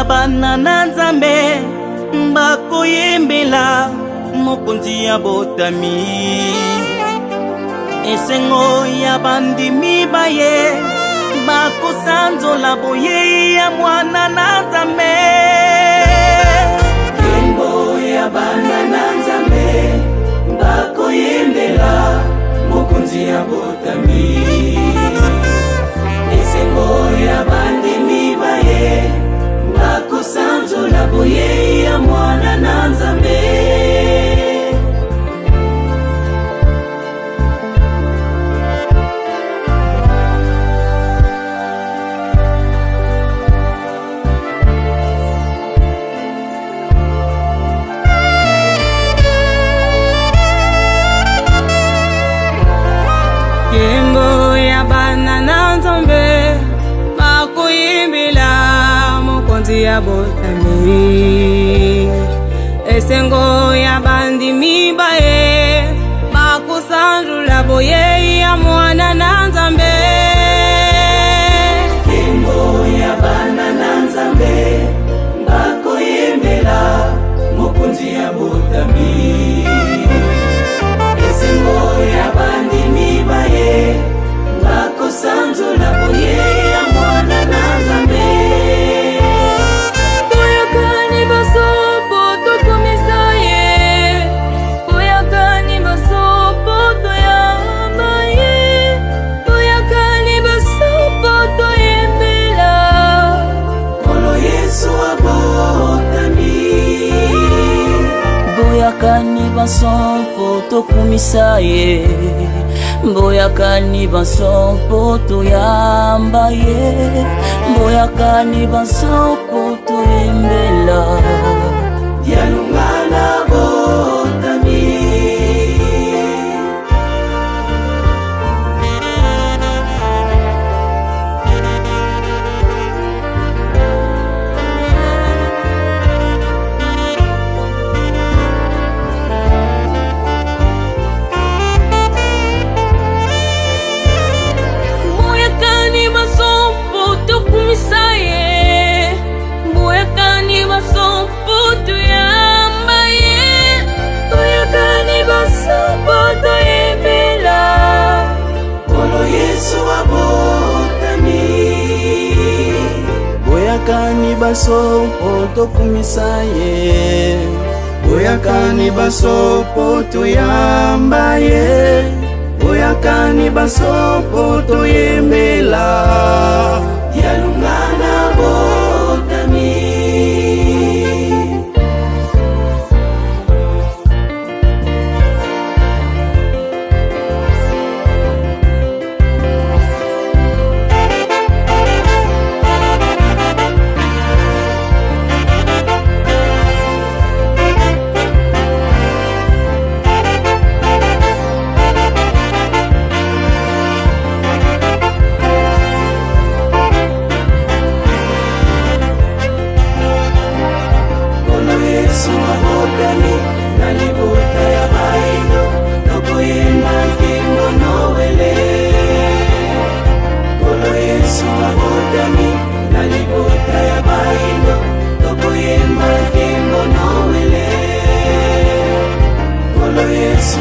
ya bana na Nzambe bakoyembela mokonzi ya botami. Esengo ya bandimi baye bakosanzola boye ya mwana na Nzambe. Nkembo ya bana na Nzambe bakoyembela mokonzi ya botami. Esengo ya bandimi baye bakosanzola boye ya mwana na Nzambe. Nkembo ya bana na Nzambe bakoyembela mokonzi ya botami. Esengo ya bandimi baye bakosanzola boye ya mwana na Nzambe. Nkembo ya bana na Nzambe bakoyembela mokonzi ya botami. Esengo ya bandimi baye bakosanzola boye ya mwana na Nzambe. Boyakani basopo tokomisa ye, boyakani basopo toyamba ye, boyakani basopo toyembela Nkolo Yesu abotami. Boyakani basopo tokumisa ye, boyakani basopo toyamba ye, boyakani basopo toyembela Yalungana botami. boyakani basopo tokumisa ye, boyakani basopo toyamba ye, boyakani basopo toyembela Nkolo Yesu abotami. boyakani basopo tokumisa ye, boyakani basopo toyamba ye, boyakani basopo toyembela Yalungana botami. Nkolo Yesu abotami na libota ya baino tokoyemba nkembo nowele. Nkolo Yesu abotami na libota ya baino tokoyemba nkembo nowele. Nkolo Yesu